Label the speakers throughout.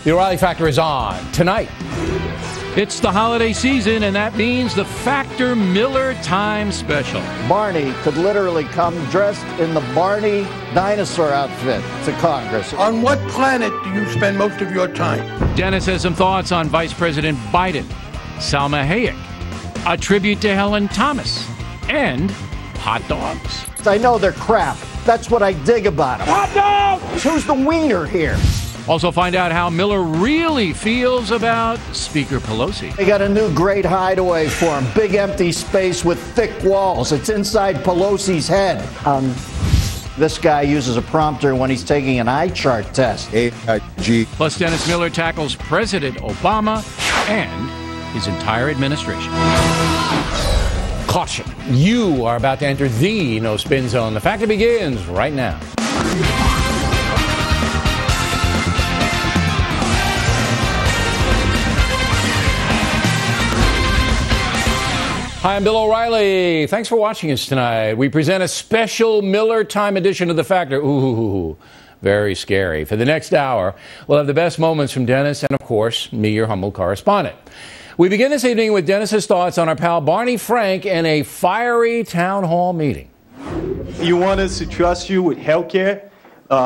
Speaker 1: The O'Reilly Factor is on tonight.
Speaker 2: It's the holiday season, and that means the Factor Miller Time Special.
Speaker 3: Barney could literally come dressed in the Barney dinosaur outfit to Congress.
Speaker 4: On what planet do you spend most of your time?
Speaker 2: Dennis has some thoughts on Vice President Biden, Salma Hayek, a tribute to Helen Thomas, and hot dogs.
Speaker 3: I know they're crap. That's what I dig about them.
Speaker 4: Hot dogs!
Speaker 3: Who's the wiener here?
Speaker 2: Also find out how Miller really feels about Speaker Pelosi.
Speaker 3: They got a new great hideaway for him. Big empty space with thick walls. It's inside Pelosi's head. This guy uses a prompter when he's taking an eye chart test.
Speaker 4: AIG.
Speaker 2: Plus, Dennis Miller tackles President Obama and his entire administration.
Speaker 1: Caution, you are about to enter the no spin zone. The Factor begins right now. Hi, I'm Bill O'Reilly. Thanks for watching us tonight. We present a special Miller Time edition of The Factor. Ooh, very scary. For the next hour, we'll have the best moments from Dennis and, of course, me, your humble correspondent. We begin this evening with Dennis's thoughts on our pal Barney Frank and a fiery town hall meeting.
Speaker 5: You want us to trust you with health care?
Speaker 4: No,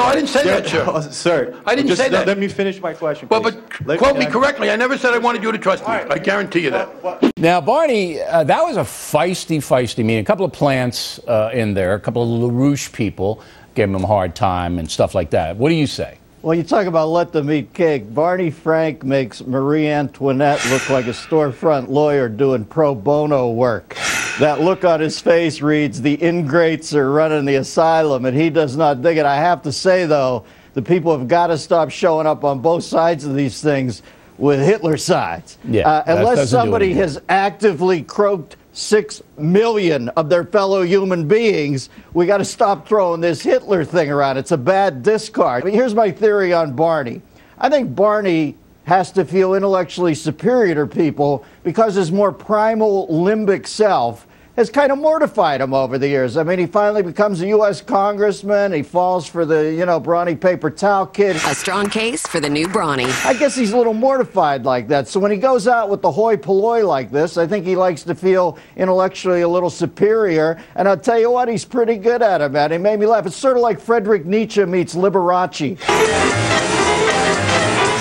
Speaker 4: I didn't say that, sir.
Speaker 5: Sir,
Speaker 4: I didn't say that.
Speaker 5: Let me finish my question,
Speaker 4: Well,
Speaker 5: please.
Speaker 4: but quote me correctly. I never said I wanted you to trust me. I guarantee you that.
Speaker 1: Now, Barney, that was a feisty meeting. A couple of plants in there, a couple of LaRouche people gave him a hard time and stuff like that. What do you say?
Speaker 3: Well, you talk about let them eat cake. Barney Frank makes Marie Antoinette look like a storefront lawyer doing pro bono work. That look on his face reads, the ingrates are running the asylum, and he does not dig it. I have to say, though, the people have got to stop showing up on both sides of these things with Hitler sides.
Speaker 1: Yeah,
Speaker 3: unless somebody has actively croaked 6 million of their fellow human beings, we got to stop throwing this Hitler thing around. It's a bad discard. I mean, here's my theory on Barney. I think Barney has to feel intellectually superior to people because his more primal limbic self has kind of mortified him over the years. I mean, he finally becomes a U.S. congressman. He falls for the, brawny paper towel kid.
Speaker 6: A strong case for the new Brawny.
Speaker 3: I guess he's a little mortified like that. So when he goes out with the hoi polloi like this, I think he likes to feel intellectually a little superior. And I'll tell you what, he's pretty good at it, man. He made me laugh. It's sort of like Friedrich Nietzsche meets Liberace.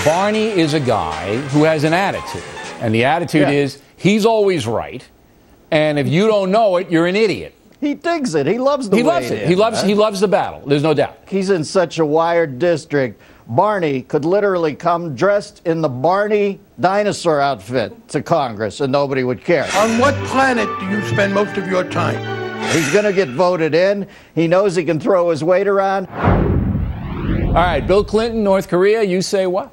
Speaker 1: Barney is a guy who has an attitude. And the attitude is he's always right. And if you don't know it, you're an idiot.
Speaker 3: He digs it. He loves the
Speaker 1: He loves it. He loves the battle. There's no doubt.
Speaker 3: He's in such a wired district. Barney could literally come dressed in the Barney dinosaur outfit to Congress and nobody would care.
Speaker 4: On what planet do you spend most of your time?
Speaker 3: He's going to get voted in. He knows he can throw his weight around.
Speaker 1: All right, Bill Clinton, North Korea, you say what?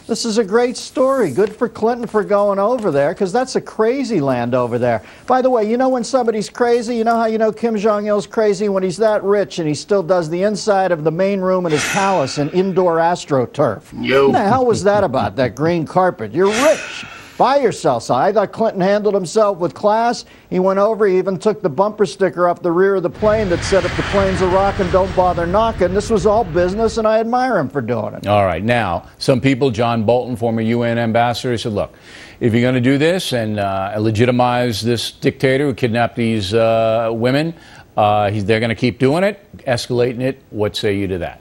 Speaker 3: This is a great story. Good for Clinton for going over there, because that's a crazy land over there. By the way, you know when somebody's crazy? You know how you know Kim Jong-il's crazy? When he's that rich and he still does the inside of the main room in his palace in indoor AstroTurf. What the hell was that about, that green carpet? You're rich. Buy yourself some. I thought Clinton handled himself with class. He went over, he even took the bumper sticker off the rear of the plane that said, if the plane's a rockin', don't bother knocking. This was all business, and I admire him for doing it.
Speaker 1: All right. Now, some people, John Bolton, former UN ambassador, said, look, if you're going to do this and legitimize this dictator who kidnapped these women, they're going to keep doing it, escalating it. What say you to that?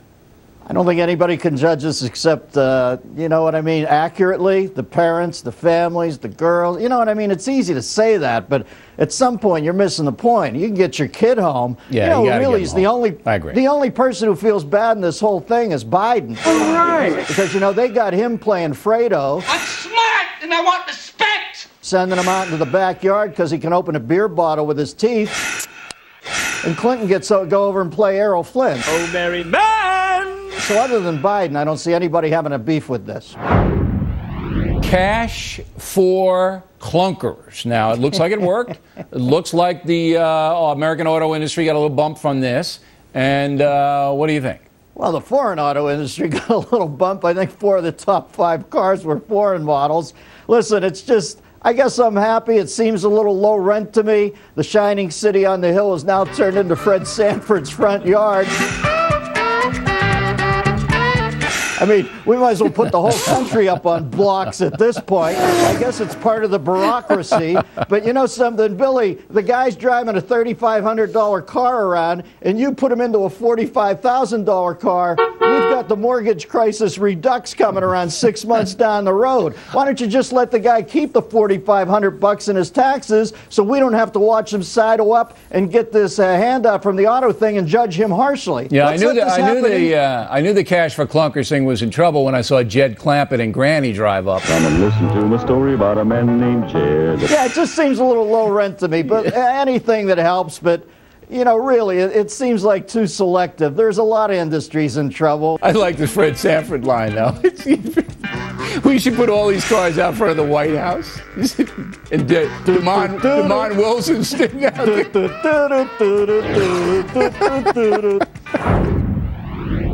Speaker 3: I don't think anybody can judge this except, you know what I mean, accurately. The parents, the families, the girls. You know what I mean? It's easy to say that, but at some point you're missing the point. You can get your kid home.
Speaker 1: Yeah, you gotta
Speaker 3: really,
Speaker 1: get him home. I agree.
Speaker 3: The only person who feels bad in this whole thing is Biden.
Speaker 4: All right.
Speaker 3: Because, they got him playing Fredo.
Speaker 4: I'm smart and I want respect.
Speaker 3: Sending him out into the backyard because he can open a beer bottle with his teeth. And Clinton gets to go over and play Errol Flynn.
Speaker 4: Oh, merry man.
Speaker 3: So other than Biden, I don't see anybody having a beef with this.
Speaker 1: Cash for clunkers. Now, it looks like it worked. It looks like the American auto industry got a little bump from this. And what do you think?
Speaker 3: Well, the foreign auto industry got a little bump. I think 4 of the top 5 cars were foreign models. Listen, it's just, I guess I'm happy. It seems a little low rent to me. The shining city on the hill is now turned into Fred Sanford's front yard. I mean, we might as well put the whole country up on blocks at this point. I guess it's part of the bureaucracy. But you know something, Billy? The guy's driving a $3,500 car around, and you put him into a $45,000 car. We've got the mortgage crisis redux coming around 6 months down the road. Why don't you just let the guy keep the $4,500 in his taxes so we don't have to watch him sidle up and get this handout from the auto thing and judge him harshly?
Speaker 1: Yeah, I knew the cash for clunkers thing was in trouble when I saw Jed Clampett and Granny drive up.
Speaker 7: Come and listen to my story about a man named Jed.
Speaker 3: Yeah, it just seems a little low rent to me, but anything that helps. But, you know, really, it seems like too selective. There's a lot of industries in trouble.
Speaker 1: I like the Fred Sanford line, though. We should put all these cars out front of the White House. And Demond Wilson sitting out there.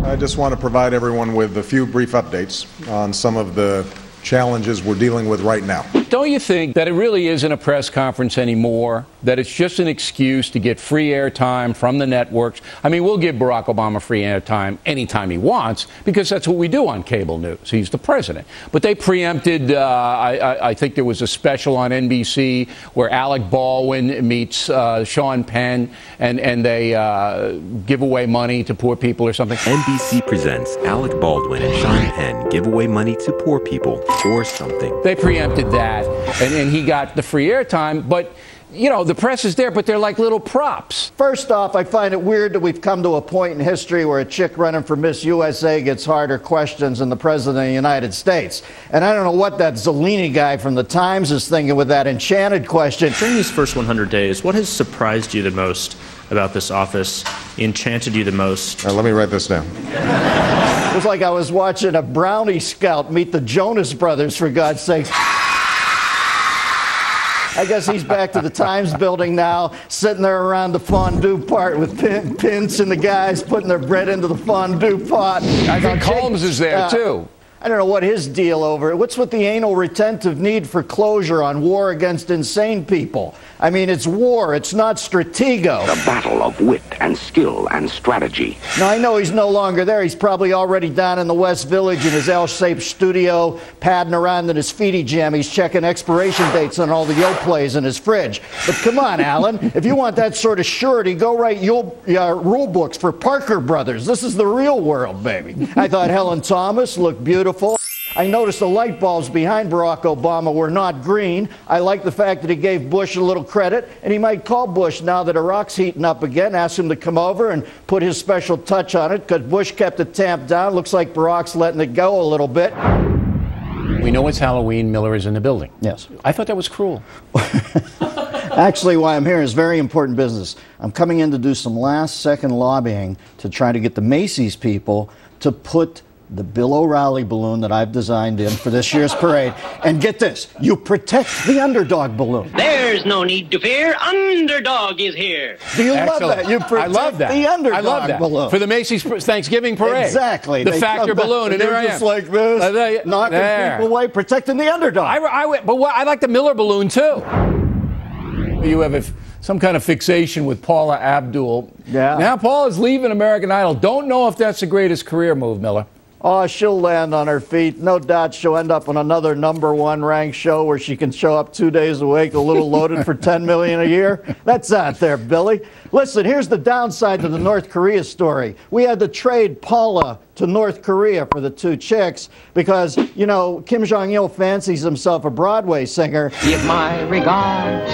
Speaker 8: I just want to provide everyone with a few brief updates on some of the challenges we're dealing with right now.
Speaker 1: Don't you think that it really isn't a press conference anymore, that it's just an excuse to get free airtime from the networks? I mean, we'll give Barack Obama free airtime anytime he wants, because that's what we do on cable news. He's the president. But they preempted, I think there was a special on NBC where Alec Baldwin meets Sean Penn, and they give away money to poor people or something.
Speaker 9: NBC presents Alec Baldwin and Sean Penn give away money to poor people or something.
Speaker 1: They preempted that, and he got the free airtime, but you know, the press is there, but they're like little props.
Speaker 3: First off, I find it weird that we've come to a point in history where a chick running for Miss USA gets harder questions than the President of the United States. And I don't know what that Zellini guy from the Times is thinking with that enchanted question.
Speaker 10: During these first 100 days, what has surprised you the most about this office, enchanted you the most?
Speaker 8: Let me write this down.
Speaker 3: It was like I was watching a brownie scout meet the Jonas Brothers, for God's sakes. I guess he's back to the Times building now, sitting there around the fondue part with Pinch and the guys putting their bread into the fondue pot.
Speaker 1: I think Holmes is there, too.
Speaker 3: I don't know what his deal over. What's with the anal retentive need for closure on war against insane people? I mean, it's war. It's not stratego.
Speaker 11: The battle of wit and skill and strategy.
Speaker 3: Now, I know he's no longer there. He's probably already down in the West Village in his L-shaped studio, padding around in his feety jammies, checking expiration dates on all the Yoplays in his fridge. But come on, Alan. If you want that sort of surety, go write rule books for Parker Brothers. This is the real world, baby. I thought Helen Thomas looked beautiful. I noticed the light bulbs behind Barack Obama were not green. I like the fact that he gave Bush a little credit, and he might call Bush now that Iraq's heating up again, ask him to come over and put his special touch on it, because Bush kept it tamped down. Looks like Barack's letting it go a little bit.
Speaker 1: We know it's Halloween. Miller is in the building.
Speaker 3: Yes.
Speaker 1: I thought that was cruel.
Speaker 3: Actually, why I'm here is very important business. I'm coming in to do some last-second lobbying to try to get the Macy's people to put the Bill O'Reilly balloon that I've designed in for this year's parade. And get this, you protect the underdog balloon.
Speaker 12: There's no need to fear. Underdog is here.
Speaker 3: Do you love that? You protect the underdog balloon.
Speaker 1: For the Macy's Thanksgiving parade.
Speaker 3: Exactly.
Speaker 1: The Factor balloon. And there I am.
Speaker 3: Just like this, knocking people away, protecting the underdog.
Speaker 1: I like the Miller balloon, too. You have some kind of fixation with Paula Abdul.
Speaker 3: Yeah.
Speaker 1: Now Paula's leaving American Idol. Don't know if that's the greatest career move, Miller.
Speaker 3: Oh, she'll land on her feet. No doubt she'll end up on another #1 ranked show where she can show up 2 days a week, a little loaded for $10 million a year. That's out there, Billy. Listen, here's the downside to the North Korea story. We had to trade Paula to North Korea for the two chicks because, you know, Kim Jong-il fancies himself a Broadway singer.
Speaker 13: Give my regards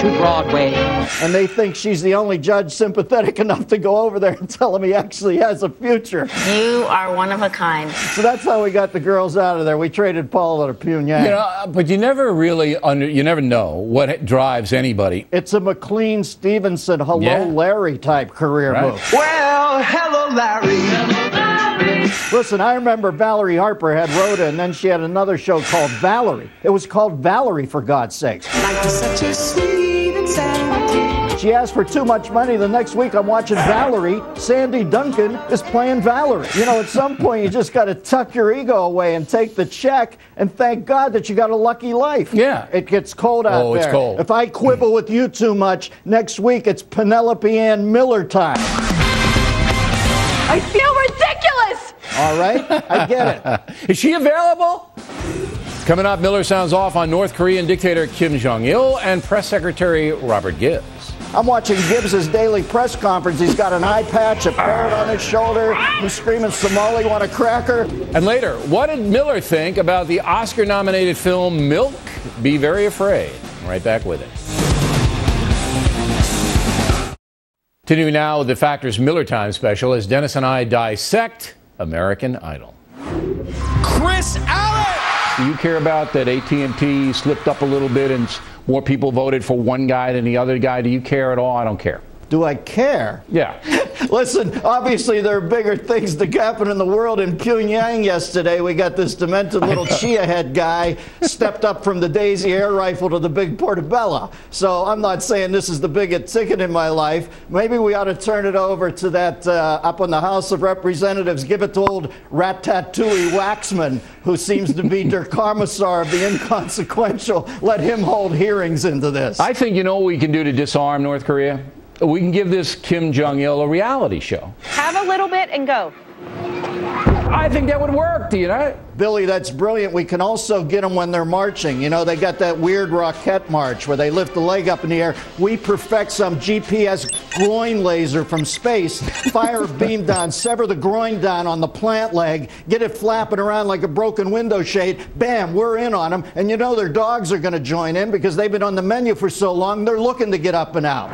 Speaker 13: to Broadway.
Speaker 3: And they think she's the only judge sympathetic enough to go over there and tell him he actually has a future.
Speaker 14: You are one of a kind.
Speaker 3: So that's how we got the girls out of there. We traded Paula to Pyongyang.
Speaker 1: You know, but you never really you never know what drives anybody.
Speaker 3: It's a McLean Stevenson, hello Larry type career move.
Speaker 13: Well, hello Larry. Hello, Larry.
Speaker 3: Listen, I remember Valerie Harper had Rhoda, and then she had another show called Valerie. It was called Valerie, for God's sakes.
Speaker 13: Life is such a sweet insanity.
Speaker 3: She asked for too much money. The next week I'm watching Valerie. Sandy Duncan is playing Valerie. You know, at some point you just got to tuck your ego away and take the check and thank God that you got a lucky life.
Speaker 1: Yeah.
Speaker 3: It gets cold out there.
Speaker 1: It's cold.
Speaker 3: If I quibble with you too much, next week it's Penelope Ann Miller time.
Speaker 14: I feel ridiculous!
Speaker 3: all right? I get it.
Speaker 1: Is she available? Coming up, Miller sounds off on North Korean dictator Kim Jong-il and Press Secretary Robert Gibbs.
Speaker 3: I'm watching Gibbs' daily press conference. He's got an eye patch, a parrot on his shoulder. He's screaming, Somali, want a cracker?
Speaker 1: And later, what did Miller think about the Oscar-nominated film Milk? Be very afraid. Right back with it. Continuing now with the Factors Miller Time special as Dennis and I dissect American Idol.
Speaker 15: Chris Allen!
Speaker 1: Do you care about that AT&T slipped up a little bit and more people voted for one guy than the other guy? Do you care at all? I don't care.
Speaker 3: Do I care?
Speaker 1: Yeah.
Speaker 3: Listen, obviously there are bigger things that happened in the world. In Pyongyang yesterday, we got this demented little chia head guy stepped up from the Daisy air rifle to the big portobello. So I'm not saying this is the biggest ticket in my life. Maybe we ought to turn it over to that up on the House of Representatives. Give it to old Ratatouille Waxman, who seems to be der Commissar of the inconsequential. Let him hold hearings into this.
Speaker 1: I think you know what we can do to disarm North Korea? We can give this Kim Jong-il a reality show.
Speaker 16: Have a little bit and go.
Speaker 1: I think that would work, do you know?
Speaker 3: Billy, that's brilliant. We can also get them when they're marching. You know, they got that weird rocket march where they lift the leg up in the air. We perfect some GPS groin laser from space, fire a beam down, sever the groin down on the plant leg, get it flapping around like a broken window shade. Bam, we're in on them. And you know their dogs are going to join in because they've been on the menu for so long, they're looking to get up and out.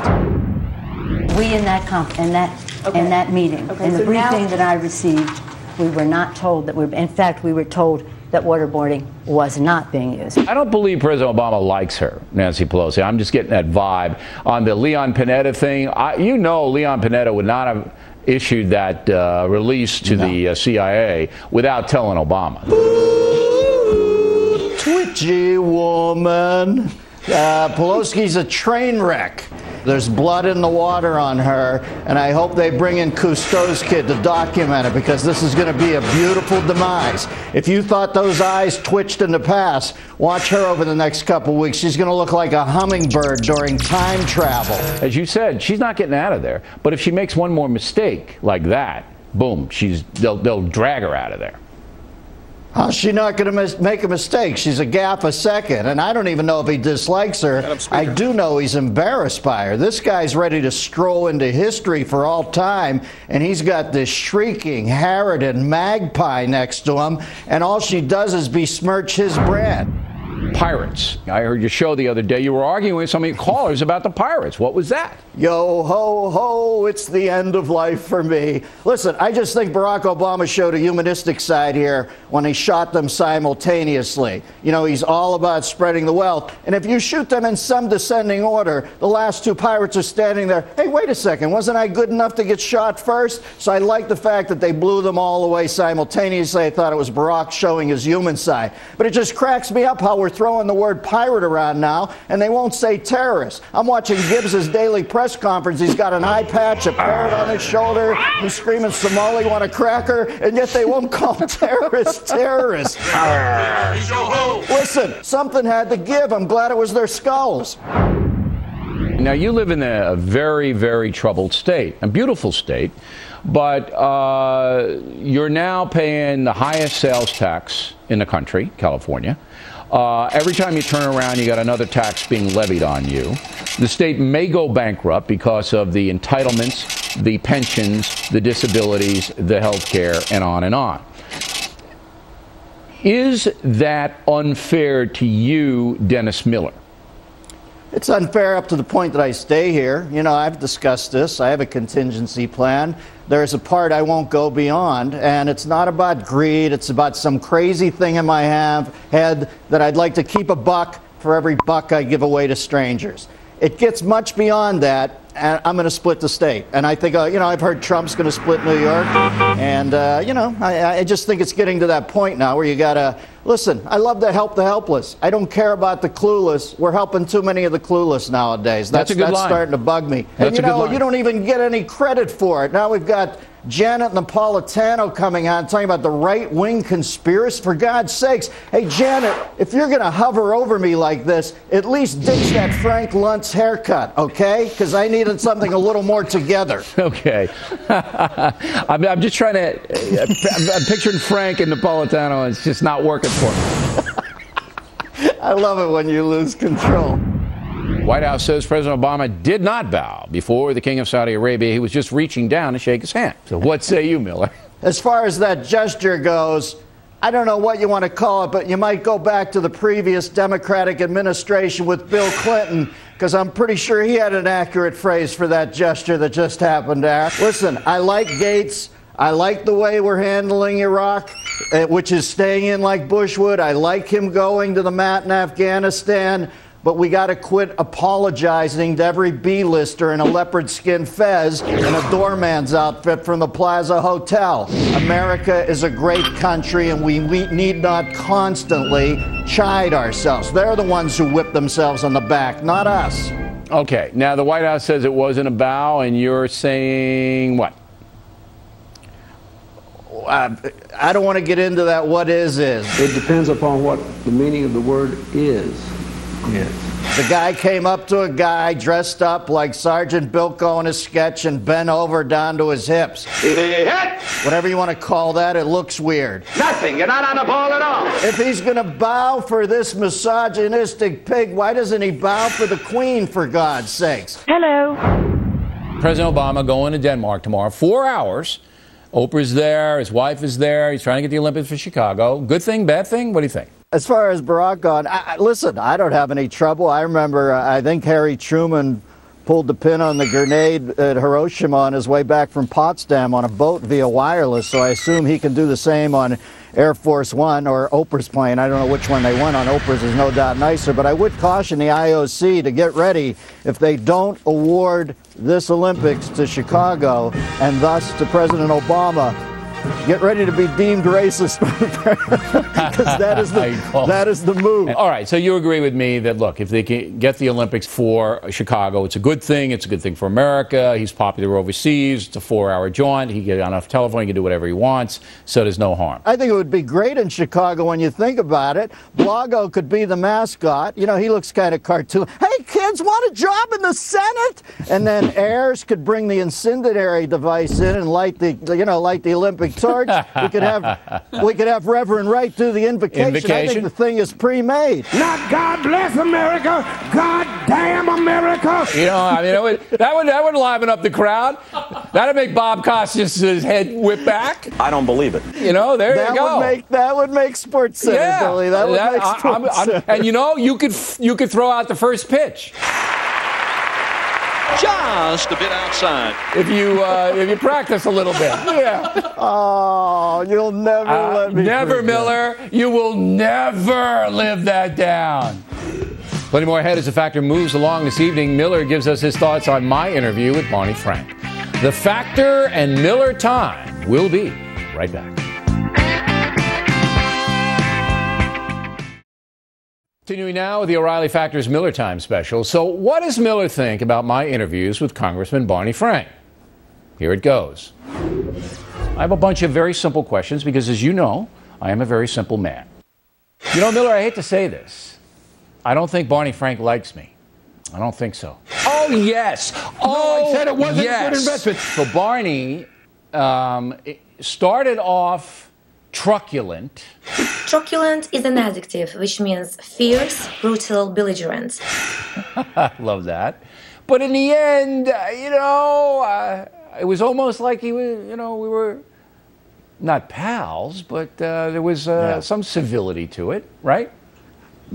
Speaker 17: We in that meeting, in the briefing that I received, we were not told that in fact, we were told that waterboarding was not being used.
Speaker 1: I don't believe President Obama likes her, Nancy Pelosi. I'm just getting that vibe. On the Leon Panetta thing, you know Leon Panetta would not have issued that release to the CIA without telling Obama.
Speaker 3: Ooh, twitchy woman. Pelosi's a train wreck. There's blood in the water on her, and I hope they bring in Cousteau's kid to document it because this is going to be a beautiful demise. If you thought those eyes twitched in the past, watch her over the next couple weeks. She's going to look like a hummingbird during time travel.
Speaker 1: As you said, she's not getting out of there. But if she makes one more mistake like that, boom, they'll drag her out of there.
Speaker 3: How's she not going to make a mistake? She's a gaffe a second, and I don't even know if he dislikes her. I do know he's embarrassed by her. This guy's ready to stroll into history for all time, and he's got this shrieking Harridan magpie next to him, and all she does is besmirch his brand.
Speaker 1: Pirates. I heard your show the other day. You were arguing with some of your callers about the pirates. What was that?
Speaker 3: Yo ho ho, it's the end of life for me. Listen, I just think Barack Obama showed a humanistic side here when he shot them simultaneously. You know, he's all about spreading the wealth. And if you shoot them in some descending order, the last two pirates are standing there. Hey, wait a second, wasn't I good enough to get shot first? So I like the fact that they blew them all away simultaneously. I thought it was Barack showing his human side. But it just cracks me up how we're throwing the word pirate around now, and they won't say terrorist. I'm watching Gibbs' daily press conference. He's got an eye patch, a parrot on his shoulder. He's screaming, Somali, want a cracker? And yet they won't call terrorists terrorists. Listen, something had to give. I'm glad it was their skulls.
Speaker 1: Now, you live in a very, very troubled state, a beautiful state, but you're now paying the highest sales tax in the country, California. Every time you turn around, you got another tax being levied on you. The state may go bankrupt because of the entitlements, the pensions, the disabilities, the health care, and on and on. Is that unfair to you, Dennis Miller?
Speaker 3: It's unfair up to the point that I stay here. You know, I've discussed this. I have a contingency plan. There's a part I won't go beyond, and it's not about greed. It's about some crazy thing in my head that I'd like to keep a buck for every buck I give away to strangers. It gets much beyond that, and I'm going to split the state. And I think, you know, I've heard Trump's going to split New York. And, you know, I just think it's getting to that point now where you got to, listen, I love to help the helpless. I don't care about the clueless. We're helping too many of the clueless nowadays.
Speaker 1: That's a good line.
Speaker 3: That's starting to bug me. And, you know, you don't even get any credit for it. Now we've got Janet Napolitano coming on talking about the right-wing conspiracy. For God's sakes, hey, Janet, if you're going to hover over me like this, at least ditch that Frank Luntz haircut, okay? Because I needed something a little more together.
Speaker 1: Okay. I'm just trying to... I'm picturing Frank and Napolitano, and it's just not working for me.
Speaker 3: I love it when you lose control.
Speaker 1: White House says President Obama did not bow before the King of Saudi Arabia. He was just reaching down to shake his hand. So what say you, Miller?
Speaker 3: As far as that gesture goes, I don't know what you want to call it, but you might go back to the previous Democratic administration with Bill Clinton, because I'm pretty sure he had an accurate phrase for that gesture that just happened there. Listen, I like Gates. I like the way we're handling Iraq, which is staying in like Bush would. I like him going to the mat in Afghanistan. But we got to quit apologizing to every B-lister in a leopard skin fez and a doorman's outfit from the Plaza Hotel. America is a great country, and we need not constantly chide ourselves. They're the ones who whip themselves on the back, not us.
Speaker 1: Okay. Now, the White House says it wasn't a bow, and you're saying what?
Speaker 3: I don't want to get into that what is.
Speaker 18: It depends upon what the meaning of the word is.
Speaker 3: Yes. The guy came up to a guy dressed up like Sergeant Bilko in a sketch and bent over down to his hips. Whatever you want to call that, it looks weird.
Speaker 11: Nothing. You're not on the ball at all.
Speaker 3: If he's going to bow for this misogynistic pig, why doesn't he bow for the Queen, for God's sakes?
Speaker 16: Hello.
Speaker 1: President Obama going to Denmark tomorrow. 4 hours. Oprah's there. His wife is there. He's trying to get the Olympics for Chicago. Good thing, bad thing? What do you think?
Speaker 3: As far as Barack gone, listen, I don't have any trouble. I remember, I think Harry Truman pulled the pin on the grenade at Hiroshima on his way back from Potsdam on a boat via wireless, so I assume he can do the same on Air Force One or Oprah's plane. I don't know which one they went on. Oprah's is no doubt nicer, but I would caution the IOC to get ready if they don't award this Olympics to Chicago and thus to President Obama. Get ready to be deemed racist, because that is the move.
Speaker 1: All right, so you agree with me that, look, if they can get the Olympics for Chicago, it's a good thing. It's a good thing for America. He's popular overseas. It's a 4-hour jaunt. He can get on a telephone. He can do whatever he wants, so there's no harm.
Speaker 3: I think it would be great in Chicago when you think about it. Blago could be the mascot. You know, he looks kind of cartoon. Hey, kids, want a job in the Senate? And then Ayers could bring the incendiary device in and light the Olympic torch. We could have Reverend Wright do the invocation. I think the thing is pre-made.
Speaker 11: Not God bless America, God damn America.
Speaker 1: You know, I mean, that would liven up the crowd. That'd make Bob Costas' head whip back.
Speaker 19: I don't believe it.
Speaker 1: You know, there you go.
Speaker 3: That would make Sports Center, Billy. That would make Sports Center.
Speaker 1: And you know, you could throw out the first pitch.
Speaker 20: Just a bit outside.
Speaker 1: If you practice a little bit. Yeah.
Speaker 3: Oh, you'll never let me.
Speaker 1: Never, Miller. You will never live that down. Plenty more ahead as the Factor moves along this evening. Miller gives us his thoughts on my interview with Barney Frank. The Factor and Miller Time will be right back. Continuing now with the O'Reilly Factor's Miller Time special. So what does Miller think about my interviews with Congressman Barney Frank? Here it goes. I have a bunch of very simple questions because, as you know, I am a very simple man. You know, Miller, I hate to say this. I don't think Barney Frank likes me. I don't think so. Oh, yes. Oh,
Speaker 4: I said it wasn't
Speaker 1: yes.
Speaker 4: a good investment.
Speaker 1: So Barney started off truculent.
Speaker 21: Truculent is an adjective which means fierce, brutal, belligerent.
Speaker 1: I love that. But in the end, it was almost like he was, we were not pals, but there was some civility to it, right?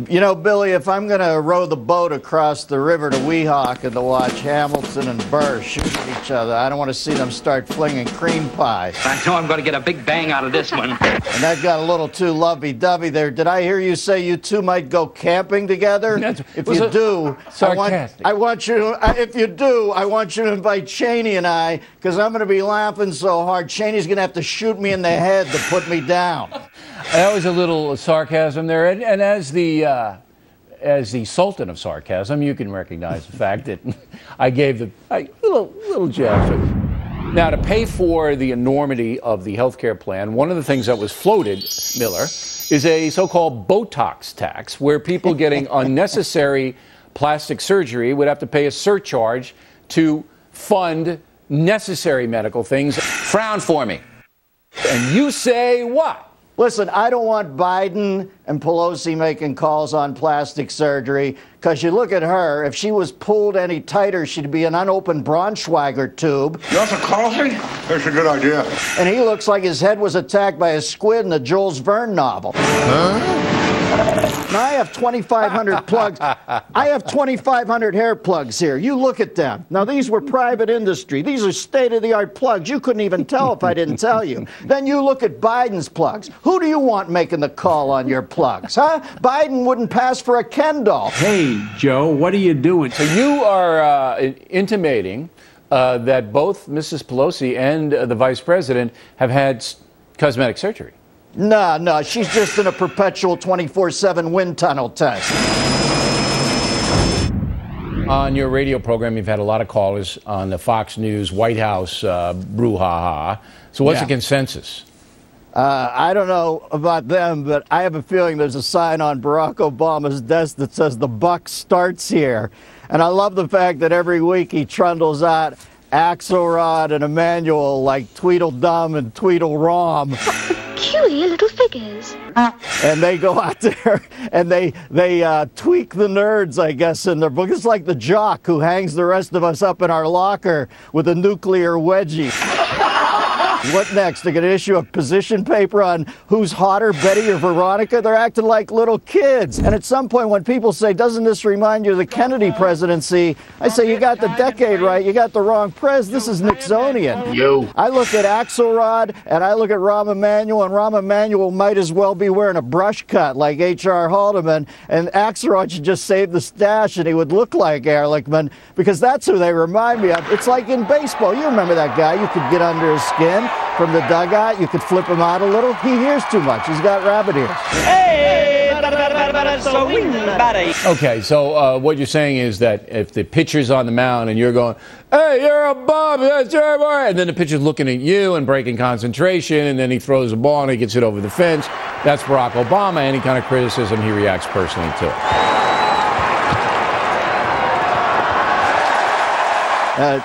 Speaker 3: You know, Billy, if I'm going to row the boat across the river to Weehawken to watch Hamilton and Burr shoot at each other, I don't want to see them start flinging cream pies.
Speaker 12: I know I'm going to get a big bang out of this one.
Speaker 3: And that got a little too lovey-dovey there. Did I hear you say you two might go camping together? If you do, I want you to invite Cheney and I, because I'm going to be laughing so hard, Cheney's going to have to shoot me in the head to put me down.
Speaker 1: That was a little sarcasm there, and as the sultan of sarcasm, you can recognize the fact that I gave a little jab. Now, to pay for the enormity of the health care plan, one of the things that was floated, Miller, is a so-called Botox tax, where people getting unnecessary plastic surgery would have to pay a surcharge to fund necessary medical things. Frown for me. And you say what?
Speaker 3: Listen, I don't want Biden and Pelosi making calls on plastic surgery, because you look at her, if she was pulled any tighter, she'd be an unopened Braunschweiger tube.
Speaker 4: You want some coffee? That's a good idea.
Speaker 3: And he looks like his head was attacked by a squid in a Jules Verne novel.
Speaker 4: Huh?
Speaker 3: Now, I have 2,500 plugs. I have 2,500 hair plugs here. You look at them. Now, these were private industry. These are state-of-the-art plugs. You couldn't even tell if I didn't tell you. Then you look at Biden's plugs. Who do you want making the call on your plugs, huh? Biden wouldn't pass for a Ken doll.
Speaker 18: Hey, Joe, what are you doing?
Speaker 1: So you are intimating that both Mrs. Pelosi and the vice president have had cosmetic surgery.
Speaker 3: No, she's just in a perpetual 24/7 wind tunnel test.
Speaker 1: On your radio program, you've had a lot of callers on the Fox News White House brouhaha. So what's the consensus?
Speaker 3: I don't know about them, but I have a feeling there's a sign on Barack Obama's desk that says the buck starts here. And I love the fact that every week he trundles out Axelrod and Emmanuel like Tweedledum and Tweedlerom.
Speaker 19: Cutie little figures.
Speaker 3: And they go out there and they tweak the nerds, I guess, in their book. It's like the jock who hangs the rest of us up in our locker with a nuclear wedgie. What next? They're going to issue a position paper on who's hotter, Betty or Veronica? They're acting like little kids. And at some point when people say, doesn't this remind you of the Kennedy presidency? I say, you got the decade right. You got the wrong pres. This is Nixonian.
Speaker 4: You.
Speaker 3: I look at Axelrod and I look at Rahm Emanuel, and Rahm Emanuel might as well be wearing a brush cut like H.R. Haldeman, and Axelrod should just save the stash and he would look like Ehrlichman, because that's who they remind me of. It's like in baseball. You remember that guy. You could get under his skin from the dugout. You could flip him out a little. He hears too much. He's got rabbit ears.
Speaker 1: Okay, so what you're saying is that if the pitcher's on the mound and you're going, hey, you're a bum, that's your boy, and then the pitcher's looking at you and breaking concentration, and then he throws a ball and he gets it over the fence, that's Barack Obama. Any kind of criticism, he reacts personally to it.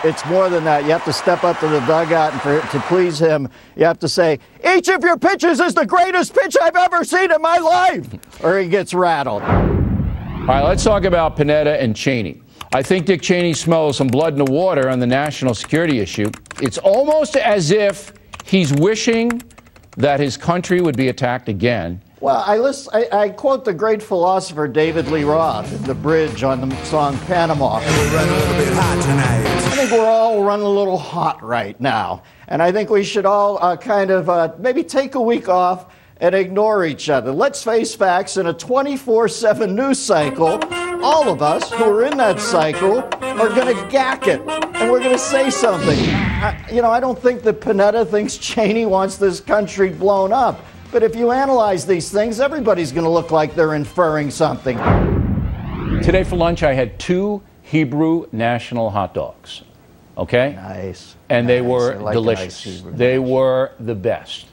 Speaker 3: It's more than that. You have to step up to the dugout, and to please him, you have to say, each of your pitches is the greatest pitch I've ever seen in my life, or he gets rattled.
Speaker 1: All right, let's talk about Panetta and Cheney. I think Dick Cheney smells some blood in the water on the national security issue. It's almost as if he's wishing that his country would be attacked again.
Speaker 3: Well, I quote the great philosopher David Lee Roth in the bridge on the song Panama.
Speaker 22: We're running a little bit hot tonight.
Speaker 3: I think we're all running a little hot right now. And I think we should all maybe take a week off and ignore each other. Let's face facts. In a 24/7 news cycle, all of us who are in that cycle are going to gack it. And we're going to say something. I don't think that Panetta thinks Cheney wants this country blown up. But if you analyze these things, everybody's going to look like they're inferring something.
Speaker 1: Today for lunch, I had 2 Hebrew national hot dogs. Okay?
Speaker 3: Nice.
Speaker 1: And they were delicious. They were the best.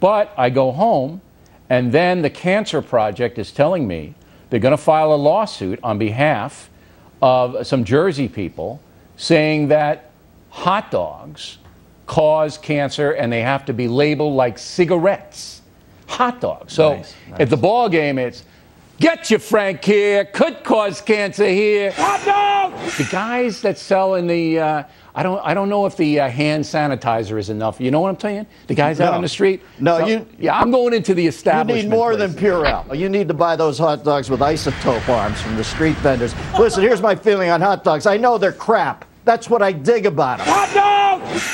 Speaker 1: But I go home, and then the Cancer Project is telling me they're going to file a lawsuit on behalf of some Jersey people saying that hot dogs cause cancer and they have to be labeled like cigarettes. Hot dogs. So at the ball game, it's get you, Frank, here. Could cause cancer here. Hot dogs! The guys that sell in the, I don't know if the hand sanitizer is enough. You know what I'm saying? The guys out on the street.
Speaker 3: No,
Speaker 1: so, I'm going into the establishment.
Speaker 3: You need more than Purell. You need to buy those hot dogs with isotope arms from the street vendors. Listen, here's my feeling on hot dogs. I know they're crap. That's what I dig about them. Hot dogs!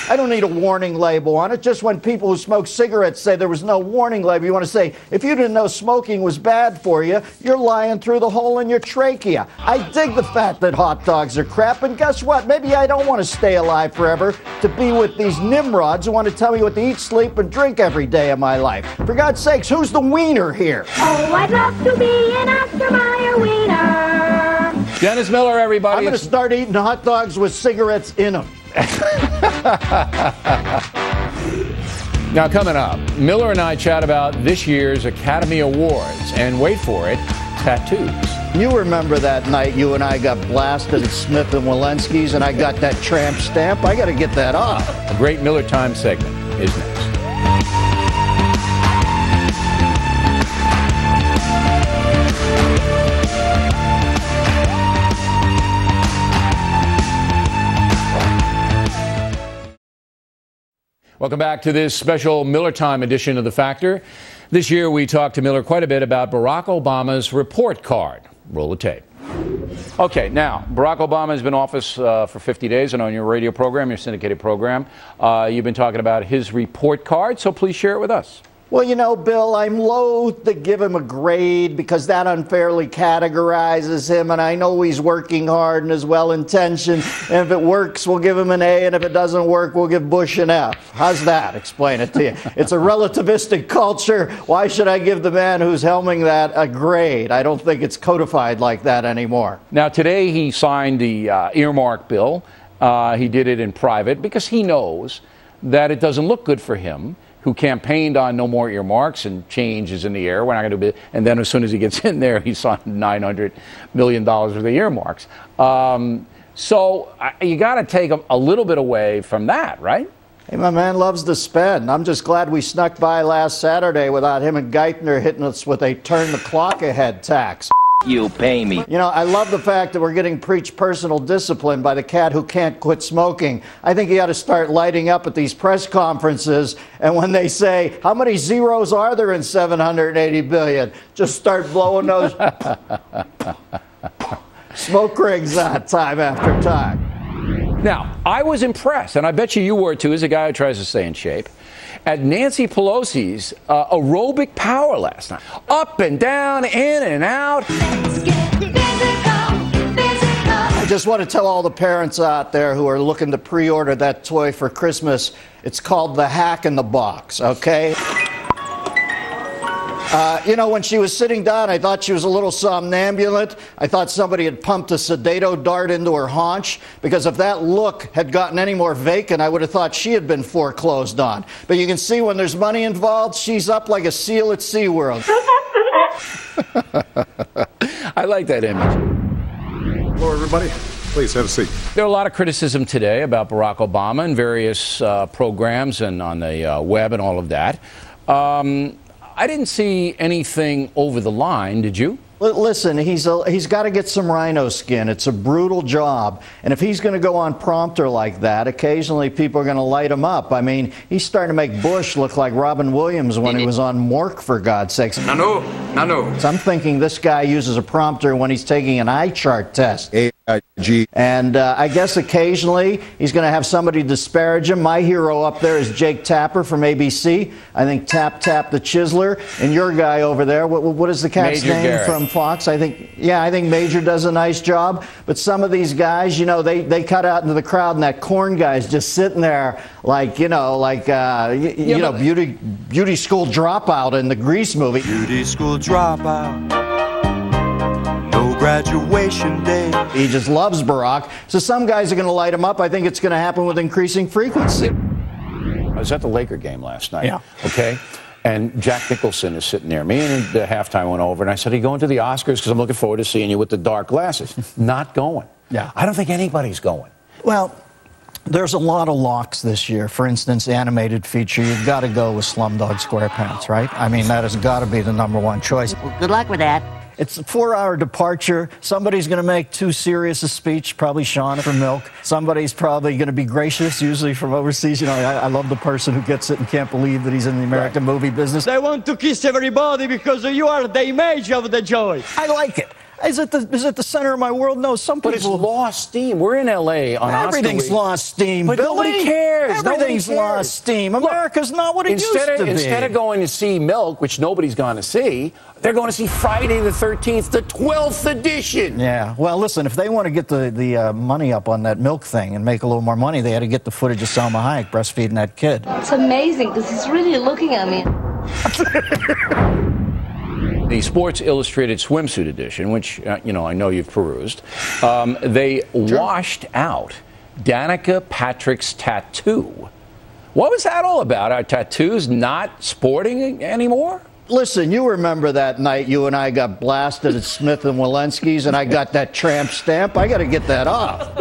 Speaker 3: I don't need a warning label on it. Just when people who smoke cigarettes say there was no warning label, you want to say, if you didn't know smoking was bad for you, you're lying through the hole in your trachea. I dig the fact that hot dogs are crap, and guess what? Maybe I don't want to stay alive forever to be with these nimrods who want to tell me what to eat, sleep, and drink every day of my life. For God's sakes, who's the wiener here?
Speaker 19: Oh, I'd love to be an Oscar Mayer wiener.
Speaker 1: Dennis Miller, everybody.
Speaker 3: I'm going to start eating hot dogs with cigarettes in them.
Speaker 1: Now, coming up, Miller and I chat about this year's Academy Awards, and wait for it, tattoos.
Speaker 3: You remember that night you and I got blasted at Smith and Walensky's, and I got that tramp stamp? I got to get that off.
Speaker 1: A great Miller Time segment is next. Welcome back to this special Miller Time edition of The Factor. This year we talked to Miller quite a bit about Barack Obama's report card. Roll the tape. Okay, now, Barack Obama has been in office for 50 days, and on your radio program, your syndicated program, you've been talking about his report card, so please share it with us.
Speaker 3: Well, you know, Bill, I'm loath to give him a grade because that unfairly categorizes him, and I know he's working hard and is well-intentioned, and if it works, we'll give him an A, and if it doesn't work, we'll give Bush an F. How's that? Explain it to you. It's a relativistic culture. Why should I give the man who's helming that a grade? I don't think it's codified like that anymore.
Speaker 1: Now, today he signed the earmark bill. He did it in private because he knows that it doesn't look good for him, who campaigned on no more earmarks and change is in the air. We're not going to do it. And then as soon as he gets in there, he signed $900 million worth of earmarks. So you got to take a little bit away from that, right?
Speaker 3: Hey, my man loves to spend. I'm just glad we snuck by last Saturday without him and Geithner hitting us with a turn the clock ahead tax.
Speaker 2: You pay me.
Speaker 3: You know, I love the fact that we're getting preached personal discipline by the cat who can't quit smoking. I think he ought to start lighting up at these press conferences, and when they say, how many zeros are there in 780 billion? Just start blowing those smoke rings out time after time.
Speaker 1: Now, I was impressed, and I bet you were too, as a guy who tries to stay in shape, at Nancy Pelosi's aerobic power last night. Up and down, in and out.
Speaker 3: I just want to tell all the parents out there who are looking to pre-order that toy for Christmas, it's called the Hack in the Box, okay? You know, when she was sitting down, I thought she was a little somnambulant. I thought somebody had pumped a Sedato dart into her haunch, because if that look had gotten any more vacant, I would have thought she had been foreclosed on. But you can see when there's money involved, she's up like a seal at SeaWorld.
Speaker 1: I like that image.
Speaker 8: Hello, everybody. Please have a seat.
Speaker 1: There are a lot of criticism today about Barack Obama and various programs and on the web and all of that. I didn't see anything over the line, did you?
Speaker 3: Listen, he's got to get some rhino skin. It's a brutal job. And if he's going to go on prompter like that, occasionally people are going to light him up. I mean, he's starting to make Bush look like Robin Williams when he was on Mork, for God's sakes.
Speaker 4: No.
Speaker 3: So I'm thinking this guy uses a prompter when he's taking an eye chart test.
Speaker 8: AIG.
Speaker 3: And I guess occasionally he's going to have somebody disparage him. My hero up there is Jake Tapper from ABC. I think Tap the Chiseler. And your guy over there, what is the cat's
Speaker 1: Major
Speaker 3: name
Speaker 1: Garrett.
Speaker 3: from Fox? I think Major does a nice job. But some of these guys, you know, they cut out into the crowd, and that corn guy's just sitting there like, beauty school dropout in the Grease movie.
Speaker 22: Beauty school dropout. No graduation day.
Speaker 3: He just loves Barack. So some guys are going to light him up. I think it's going to happen with increasing frequency.
Speaker 1: I was at the Laker game last night.
Speaker 3: Yeah.
Speaker 1: Okay. And Jack Nicholson is sitting there. Me and the halftime went over, and I said, "Are you going to the Oscars? Because I'm looking forward to seeing you with the dark glasses." Not going.
Speaker 3: Yeah.
Speaker 1: I don't think anybody's going.
Speaker 3: Well, there's a lot of locks this year. For instance, animated feature, you've got to go with Slumdog SquarePants, right? I mean, that has got to be the #1 choice.
Speaker 17: Well, good luck with that.
Speaker 3: It's a 4-hour departure. Somebody's going to make too serious a speech, probably Sean from Milk. Somebody's probably going to be gracious, usually from overseas. You know, I love the person who gets it and can't believe that he's in the American movie business.
Speaker 5: They want to kiss everybody because you are the image of the joy.
Speaker 3: I like it. Is it the center of my world? No, some people...
Speaker 1: But it's lost steam. We're in L.A. on
Speaker 3: Everything's
Speaker 1: Oscar week.
Speaker 3: lost steam,
Speaker 1: But
Speaker 3: Billy.
Speaker 1: nobody cares.
Speaker 3: Everything's lost steam. America's not what it used to be.
Speaker 1: Instead of going to see Milk, which nobody's going to see, they're going to see Friday the 13th, the 12th edition.
Speaker 3: Yeah. Well, listen, if they want to get the money up on that Milk thing and make a little more money, they had to get the footage of Salma Hayek breastfeeding that kid.
Speaker 23: It's amazing because he's really looking at me.
Speaker 1: The Sports Illustrated swimsuit edition, which, I know you've perused, they washed out Danica Patrick's tattoo. What was that all about? Are tattoos not sporting anymore?
Speaker 3: Listen, you remember that night you and I got blasted at Smith and Walensky's and I got that tramp stamp? I got to get that off.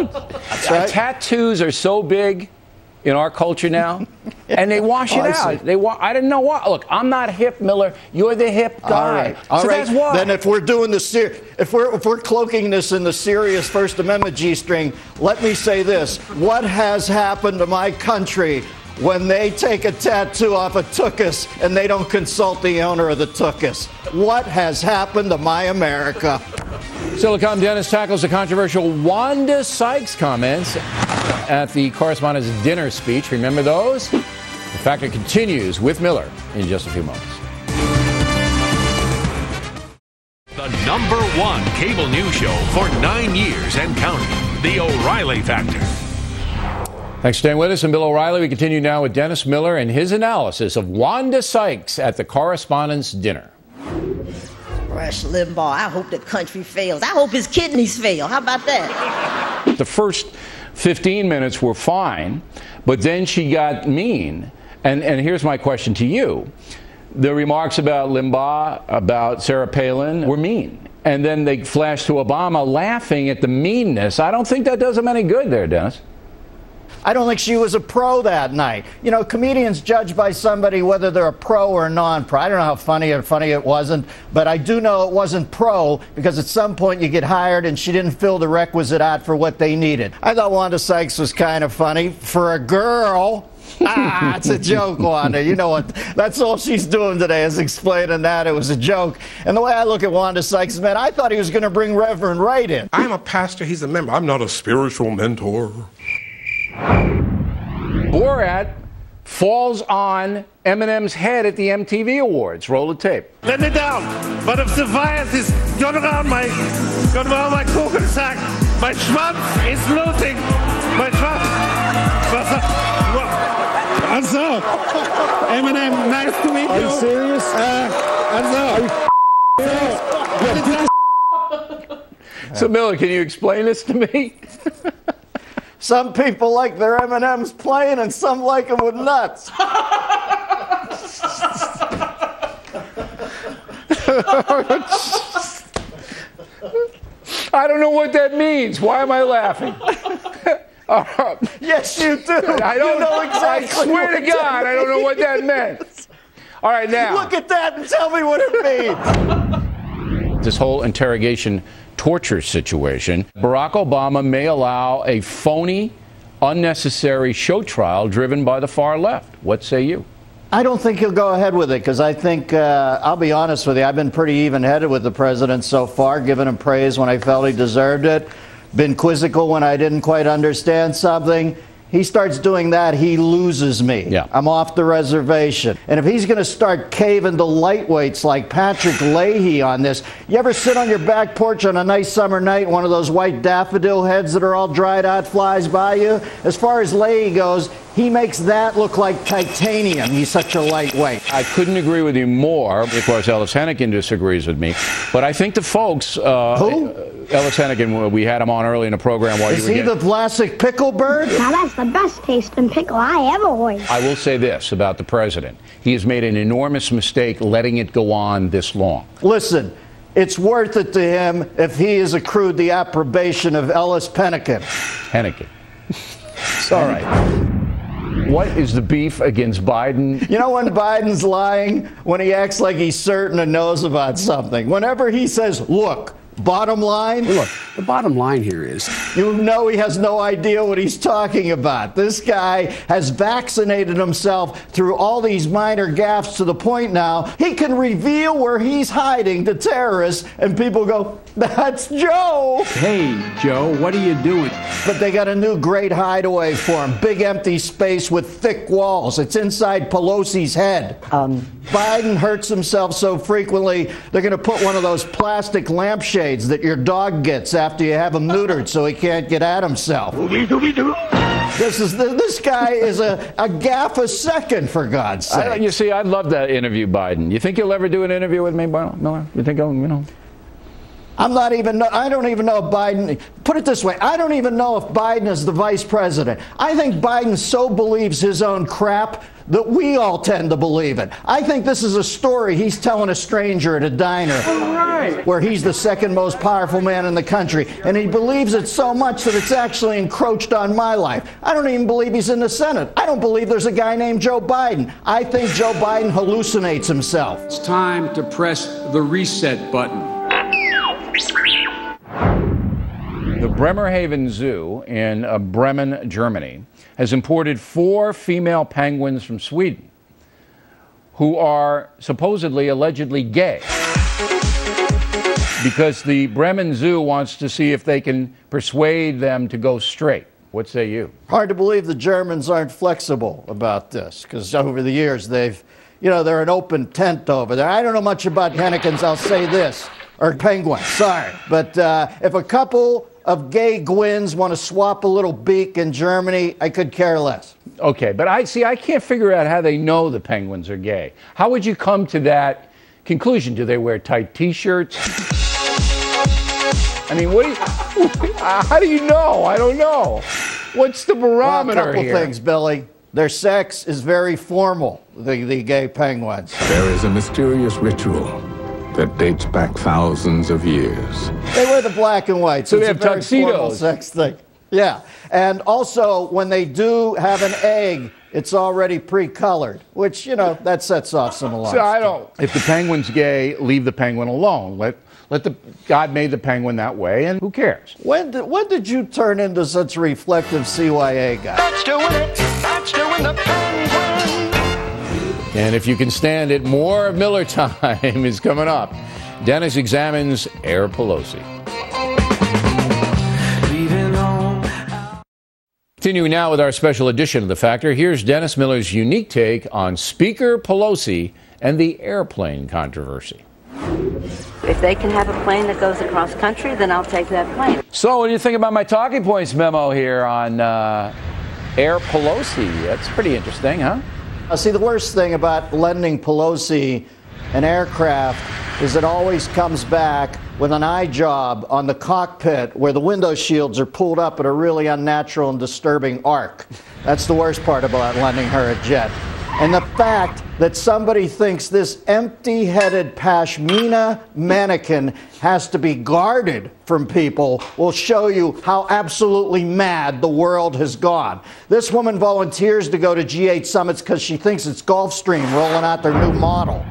Speaker 3: Right?
Speaker 1: Tattoos are so big in our culture now, and they wash it out. I didn't know what. Look, I'm not hip, Miller. You're the hip guy.
Speaker 3: All right.
Speaker 1: That's why.
Speaker 3: Then if we're doing if we're cloaking this in the serious First Amendment G-string, let me say this: what has happened to my country when they take a tattoo off a tuchus and they don't consult the owner of the tuchus? What has happened to my America?
Speaker 1: Silicon Dennis tackles the controversial Wanda Sykes comments at the correspondent's dinner speech. Remember those? The Factor continues with Miller in just a few moments.
Speaker 2: The #1 cable news show for 9 years and counting. The O'Reilly Factor.
Speaker 1: Thanks for staying with us. I'm Bill O'Reilly. We continue now with Dennis Miller and his analysis of Wanda Sykes at the correspondent's dinner.
Speaker 6: Rush Limbaugh, I hope the country fails. I hope his kidneys fail. How about that?
Speaker 1: The first 15 minutes were fine, but then she got mean. And here's my question to you. The remarks about Limbaugh, about Sarah Palin were mean. And then they flashed to Obama laughing at the meanness. I don't think that does him any good there, Dennis.
Speaker 3: I don't think she was a pro that night. You know, comedians judge by somebody whether they're a pro or non-pro. I don't know how funny it wasn't, but I do know it wasn't pro because at some point you get hired and she didn't fill the requisite out for what they needed. I thought Wanda Sykes was kind of funny for a girl. It's a joke, Wanda. You know what? That's all she's doing today is explaining that it was a joke. And the way I look at Wanda Sykes, man, I thought he was going to bring Reverend Wright in.
Speaker 7: I'm a pastor. He's a member. I'm not a spiritual mentor.
Speaker 1: Borat falls on Eminem's head at the MTV Awards. Roll the tape.
Speaker 24: Let me down. But if the virus is gone around my Kuchensack, my Schwanz is losing. My Schwanz. Also, Eminem, nice to meet you.
Speaker 3: Are you serious?
Speaker 1: So, Miller, can you explain this to me?
Speaker 3: Some people like their M&Ms plain and some like them with nuts.
Speaker 1: I don't know what that means. Why am I laughing?
Speaker 3: Yes, you do.
Speaker 1: I don't
Speaker 3: know exactly.
Speaker 1: I swear to God, I don't know what that meant. All right, now.
Speaker 3: Look at that and tell me what it means.
Speaker 1: This whole interrogation torture situation, Barack Obama may allow a phony, unnecessary show trial driven by the far left. What say you?
Speaker 3: I don't think he'll go ahead with it because I think, I'll be honest with you, I've been pretty even-headed with the president so far, giving him praise when I felt he deserved it, been quizzical when I didn't quite understand something. He starts doing that, he loses me.
Speaker 1: Yeah.
Speaker 3: I'm off the reservation. And if he's going to start caving to lightweights like Patrick Leahy on this, you ever sit on your back porch on a nice summer night, one of those white daffodil heads that are all dried out flies by you? As far as Leahy goes, he makes that look like titanium. He's such a lightweight.
Speaker 1: I couldn't agree with you more. Of course, Ellis Hennigan disagrees with me. But I think the folks...
Speaker 3: Who?
Speaker 1: Ellis Hennigan, we had him on early in the program. While
Speaker 3: Is he the plastic pickle bird?
Speaker 19: Now that's the best tasting pickle I ever ate.
Speaker 1: I will say this about the president. He has made an enormous mistake letting it go on this long.
Speaker 3: Listen, it's worth it to him if he has accrued the approbation of Ellis Hennigan.
Speaker 1: All right. What is the beef against Biden?
Speaker 3: You know when Biden's lying? When he acts like he's certain and knows about something. Whenever he says, look, bottom line?
Speaker 18: Look, the bottom line here is...
Speaker 3: You know he has no idea what he's talking about. This guy has vaccinated himself through all these minor gaffes to the point now he can reveal where he's hiding to terrorists and people go, that's Joe.
Speaker 18: Hey, Joe, what are you doing?
Speaker 3: But they got a new great hideaway for him. Big empty space with thick walls. It's inside Pelosi's head. Biden hurts himself so frequently, they're going to put one of those plastic lampshades that your dog gets after you have him neutered so he can't get at himself. This guy is a gaff a second, for God's sake.
Speaker 1: You see, I'd love to interview Biden. You think you'll ever do an interview with me, Miller? You think I'll,
Speaker 3: I don't even know if Biden, put it this way, I don't even know if Biden is the vice president. I think Biden so believes his own crap that we all tend to believe it. I think this is a story he's telling a stranger at a diner where he's the second most powerful man in the country, and he believes it so much that it's actually encroached on my life. I don't even believe he's in the Senate. I don't believe there's a guy named Joe Biden. I think Joe Biden hallucinates himself.
Speaker 18: It's time to press the reset button.
Speaker 1: The Bremerhaven Zoo in Bremen, Germany, has imported 4 female penguins from Sweden who are supposedly, allegedly gay, because the Bremen Zoo wants to see if they can persuade them to go straight. What say you?
Speaker 3: Hard to believe the Germans aren't flexible about this, because over the years they've, they're an open tent over there. I don't know much about mannequins, I'll say this, or penguins, sorry. But if a couple of gay gwins want to swap a little beak in Germany, I could care less.
Speaker 1: Okay, but I can't figure out how they know the penguins are gay. How would you come to that conclusion? Do they wear tight T-shirts? I mean, how do you know? I don't know. What's the barometer
Speaker 3: here? A couple things, Billy. Their sex is very formal, the gay penguins.
Speaker 9: There is a mysterious ritual that dates back thousands of years.
Speaker 3: They wear the black and white,
Speaker 1: so they have
Speaker 3: it's a very
Speaker 1: tuxedos.
Speaker 3: Formal sex thing. Yeah, and also when they do have an egg, it's already pre-colored, which that sets off some alarms.
Speaker 1: So if the penguin's gay, leave the penguin alone. God made the penguin that way, and who cares?
Speaker 3: When did you turn into such a reflective CYA guy?
Speaker 11: That's doing it. That's doing the penguin.
Speaker 1: And if you can stand it, more of Miller Time is coming up. Dennis examines Air Pelosi. Continuing now with our special edition of The Factor, here's Dennis Miller's unique take on Speaker Pelosi and the airplane controversy.
Speaker 17: If they can have a plane that goes across country, then I'll take that plane.
Speaker 1: So what do you think about my talking points memo here on Air Pelosi? That's pretty interesting, huh?
Speaker 3: See, the worst thing about lending Pelosi an aircraft is it always comes back with an eye job on the cockpit where the window shields are pulled up at a really unnatural and disturbing arc. That's the worst part about lending her a jet. And the fact that somebody thinks this empty-headed pashmina mannequin has to be guarded from people will show you how absolutely mad the world has gone. This woman volunteers to go to G8 summits because she thinks it's Gulfstream rolling out their new model.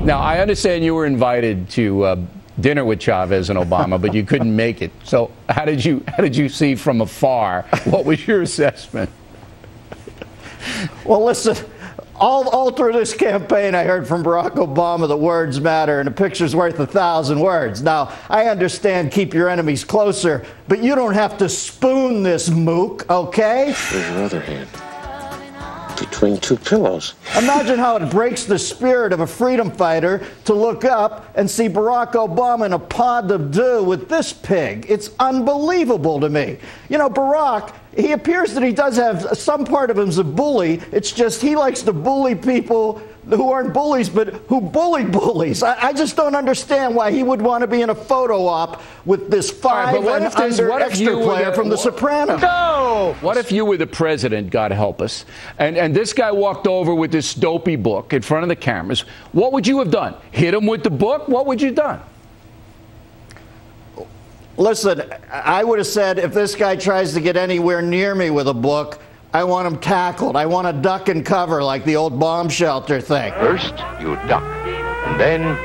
Speaker 1: Now, I understand you were invited to dinner with Chavez and Obama, but you couldn't make it. So how did you see from afar? What was your assessment?
Speaker 3: Well, listen. All through this campaign, I heard from Barack Obama that words matter and a picture's worth 1,000 words. Now, I understand keep your enemies closer, but you don't have to spoon this mook, okay?
Speaker 10: Here's your other hand. Between 2 pillows.
Speaker 3: Imagine how it breaks the spirit of a freedom fighter to look up and see Barack Obama in a pas de deux with this pig. It's unbelievable to me. Barack, he appears that he does have some part of him as a bully. It's just he likes to bully people who aren't bullies, but who bully bullies. I just don't understand why he would want to be in a photo op with this 5 extra player from The Sopranos.
Speaker 1: No! What if you were the president, God help us, and this guy walked over with this dopey book in front of the cameras? What would you have done? Hit him with the book? What would you have done?
Speaker 3: Listen, I would have said if this guy tries to get anywhere near me with a book, I want him tackled. I want to duck and cover like the old bomb shelter thing.
Speaker 10: First, you duck, and then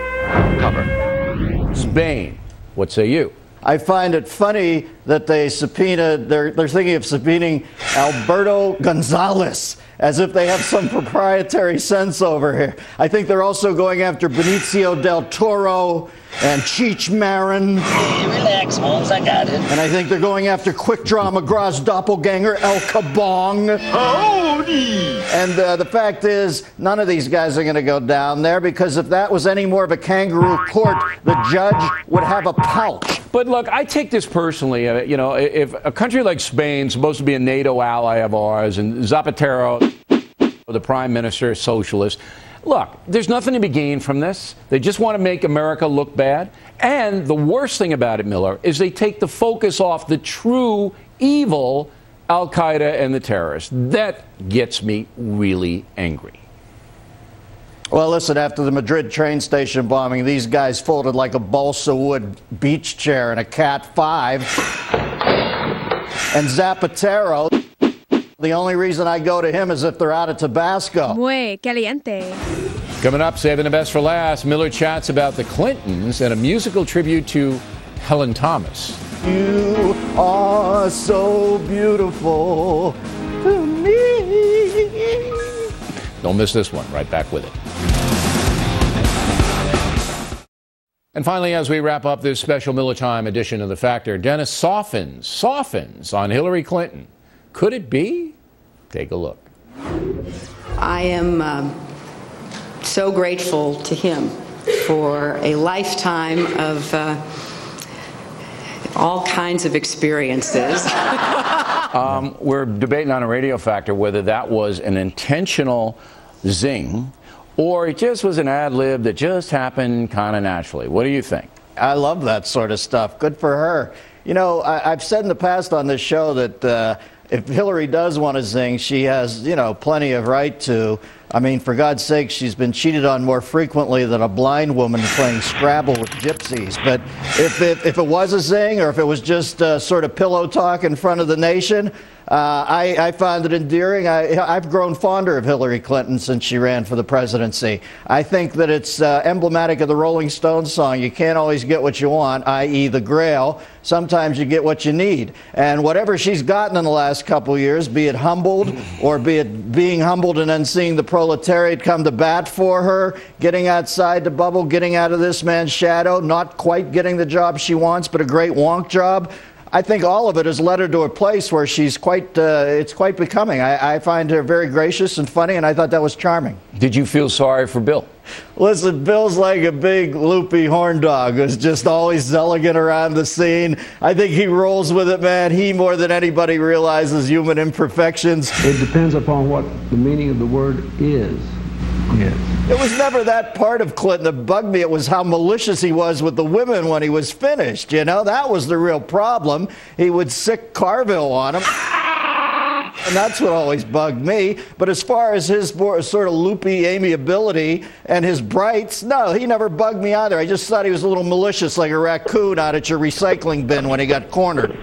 Speaker 10: cover.
Speaker 1: Spain, what say you?
Speaker 3: I find it funny that they're thinking of subpoenaing Alberto Gonzalez as if they have some proprietary sense over here. I think they're also going after Benicio del Toro and Cheech Marin.
Speaker 13: Relax, Holmes, I got it.
Speaker 3: And I think they're going after Quick Draw McGraw's doppelganger, El Kabong.
Speaker 13: Howdy!
Speaker 3: And the fact is, none of these guys are going to go down there, because if that was any more of a kangaroo court, the judge would have a pouch.
Speaker 1: But look, I take this personally. If a country like Spain, supposed to be a NATO ally of ours, and Zapatero, the prime minister, socialist, Look, there's nothing to be gained from this. They just want to make America look bad. And the worst thing about it, Miller, is they take the focus off the true evil, Al-Qaeda and the terrorists. That gets me really angry.
Speaker 3: Well, listen, after the Madrid train station bombing, these guys folded like a balsa wood beach chair in a Cat 5. And Zapatero, the only reason I go to him is if they're out of Tabasco.
Speaker 14: Muy caliente.
Speaker 1: Coming up, saving the best for last, Miller chats about the Clintons and a musical tribute to Helen Thomas.
Speaker 3: You are so beautiful to me.
Speaker 1: Don't miss this one. Right back with it. And finally, as we wrap up this special Miller Time edition of The Factor, Dennis softens on Hillary Clinton. Could it be? Take a look.
Speaker 15: I am so grateful to him for a lifetime of all kinds of experiences.
Speaker 1: We're debating on a Radio Factor whether that was an intentional zing or it just was an ad lib that just happened kind of naturally. What do you think?
Speaker 3: I love that sort of stuff. Good for her. You know, I've said in the past on this show that if Hillary does want to zing, she has, you know, plenty of right to. I mean, for God's sake, she's been cheated on more frequently than a blind woman playing Scrabble with gypsies. But if it was a zing or if it was just sort of pillow talk in front of the nation, I found it endearing. I've grown fonder of Hillary Clinton since she ran for the presidency. I think that it's emblematic of the Rolling Stones song, you can't always get what you want, i.e. the Grail. Sometimes you get what you need. And whatever she's gotten in the last couple years, be it humbled or be it being humbled and then seeing the proletariat come to bat for her, getting outside the bubble, getting out of this man's shadow, not quite getting the job she wants, but a great wonk job. I think all of it has led her to a place where she's it's quite becoming. I find her very gracious and funny, and I thought that was charming.
Speaker 1: Did you feel sorry for Bill?
Speaker 3: Listen, Bill's like a big, loopy horn dog who's just always elegant around the scene. I think he rolls with it, man. He, more than anybody, realizes human imperfections.
Speaker 18: It depends upon what the meaning of the word is. Yes.
Speaker 3: It was never that part of Clinton that bugged me. It was how malicious he was with the women when he was finished. You know, that was the real problem. He would sick Carville on them. And that's what always bugged me. But as far as his sort of loopy amiability and his brights, no, he never bugged me either. I just thought he was a little malicious, like a raccoon out at your recycling bin when he got cornered.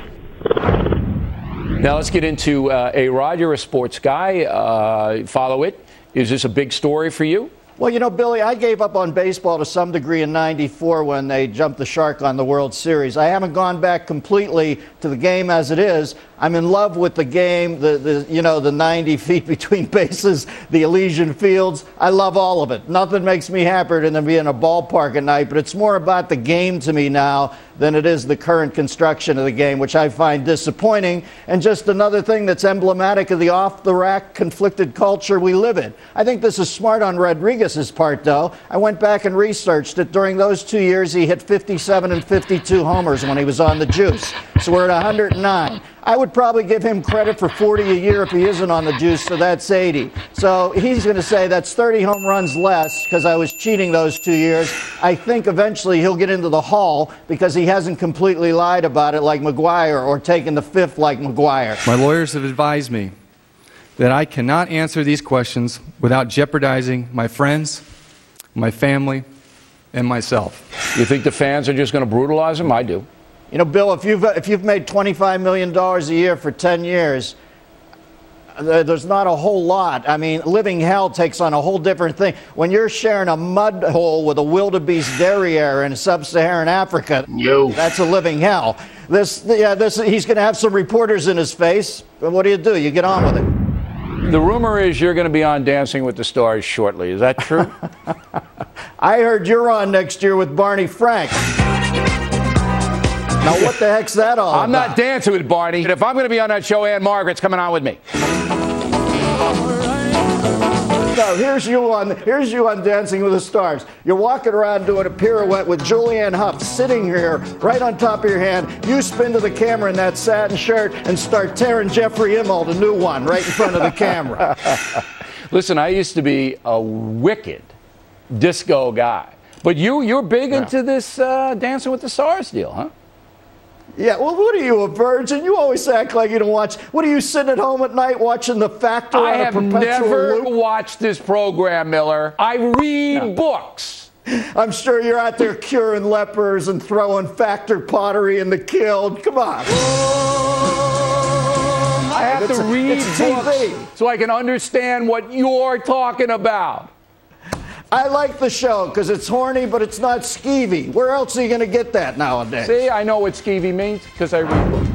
Speaker 1: Now let's get into A-Rod. You're a sports guy. Follow it. Is this a big story for you?
Speaker 3: Well, you know, Billy, I gave up on baseball to some degree in '94 when they jumped the shark on the World Series. I haven't gone back completely to the game as it is. I'm in love with the game, the 90 feet between bases, the Elysian Fields. I love all of it. Nothing makes me happier than to be in a ballpark at night, but it's more about the game to me now than it is the current construction of the game, which I find disappointing, and just another thing that's emblematic of the off-the-rack conflicted culture we live in. I think this is smart on Rodriguez's part, though. I went back and researched it. During those 2 years, he hit 57 and 52 homers when he was on the juice. So we're at 109. I would probably give him credit for 40 a year if he isn't on the juice, so that's 80. So he's going to say that's 30 home runs less because I was cheating those 2 years. I think eventually he'll get into the Hall because he hasn't completely lied about it like McGuire or taken the fifth like McGuire.
Speaker 16: My lawyers have advised me that I cannot answer these questions without jeopardizing my friends, my family, and myself.
Speaker 1: You think the fans are just going to brutalize him? I do.
Speaker 3: You know, Bill, if you've made $25 million a year for 10 years, there's not a whole lot. I mean, living hell takes on a whole different thing. When you're sharing a mud hole with a wildebeest derriere in sub-Saharan Africa, that's a living hell. He's going to have some reporters in his face. But what do? You get on with it.
Speaker 1: The rumor is you're going to be on Dancing with the Stars shortly. Is that true?
Speaker 3: I heard you're on next year with Barney Frank. Now, what the heck's that all about?
Speaker 1: I'm not dancing with Barney. If I'm going to be on that show, Ann Margaret's coming on with me.
Speaker 3: No, here's you on Dancing with the Stars. You're walking around doing a pirouette with Julianne Hough sitting here right on top of your hand. You spin to the camera in that satin shirt and start tearing Jeffrey Immelt a new one right in front of the camera.
Speaker 1: Listen, I used to be a wicked disco guy. But you're big into this Dancing with the Stars deal, huh?
Speaker 3: Yeah, well, what are you, a virgin? You always act like you don't watch. What are you, sitting at home at night watching The Factor on a perpetual loop? I have never watched this program, Miller. I read books. I'm sure you're out there curing lepers and throwing Factor pottery in the kiln. Come on. I have to read books so I can understand what you're talking about. I like the show because it's horny, but it's not skeevy. Where else are you going to get that nowadays? See, I know what skeevy means because I read books.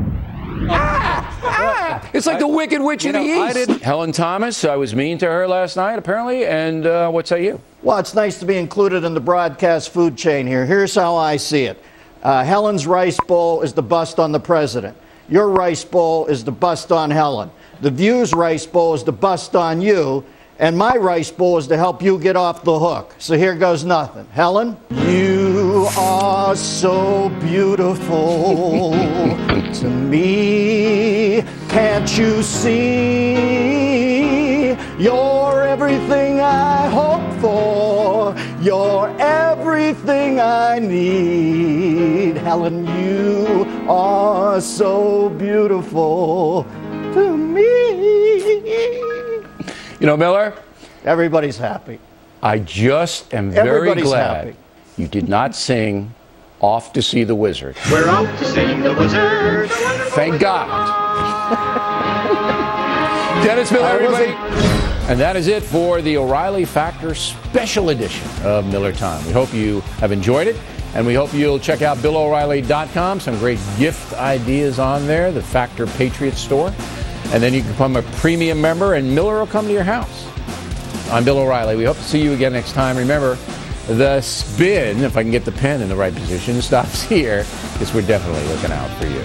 Speaker 3: It's like the Wicked Witch of the East. Helen Thomas, I was mean to her last night, apparently, and what say you? Well, it's nice to be included in the broadcast food chain here. Here's how I see it. Helen's rice bowl is the bust on the president. Your rice bowl is the bust on Helen. The View's rice bowl is the bust on you. And my rice bowl is to help you get off the hook. So here goes nothing. Helen? You are so beautiful to me. Can't you see? You're everything I hope for. You're everything I need. Helen, you are so beautiful to me. You know, Miller, everybody's happy. I just am very glad you did not sing Off to See the Wizard. We're off to see the wizard. Thank God. Dennis Miller, everybody. And that is it for the O'Reilly Factor Special Edition of Miller Time. We hope you have enjoyed it, and we hope you'll check out BillO'Reilly.com. Some great gift ideas on there, the Factor Patriot Store. And then you can become a premium member, and Miller will come to your house. I'm Bill O'Reilly. We hope to see you again next time. Remember, the spin, if I can get the pen in the right position, stops here, because we're definitely looking out for you.